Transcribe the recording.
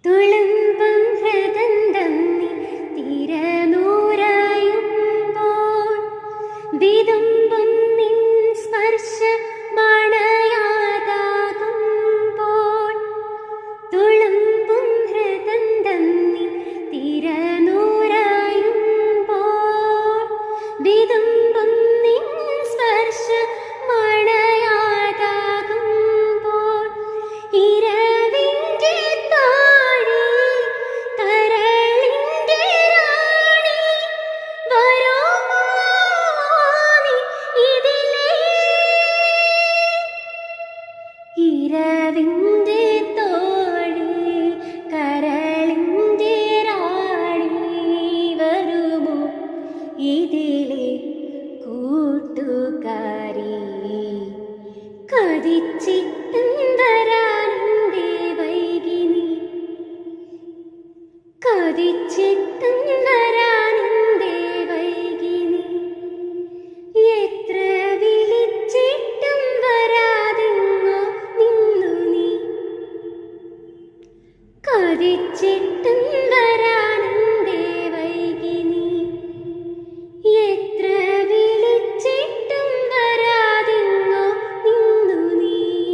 തുളുമ്പും ഹൃദന്തം നീ തിരനൂറയുമ്പോൾ വിതുമ്പും നിൻ സ്പർശ മണയാതാകുമ്പോൾ തുളുമ്പും ഹൃദന്തം നീ തിരനൂറയുമ്പോൾ വിതുമ്പും നിൻ സ്പർശ മണയാതാകുമ്പോൾ ഇരവിൻ്റെ താഴെ കരളിൻ്റെ റാണി വരുമോ നീ ഇതിലേ ഇരവിൻ്റെ തോഴി കരളിൻ്റെ റാണി വരുമോ ഇതിലെ കൂട്ടുകാരി കതിച്ചിട്ടും വരാനുണ്ടേ വൈകിനി കതിച്ചിട്ടും വരാനുണ്ടേ വൈകിനി എത്ര വിളിച്ചിട്ടും വരാതെങ്ങോ നിന്നു നീ കതിച്ചിട്ടും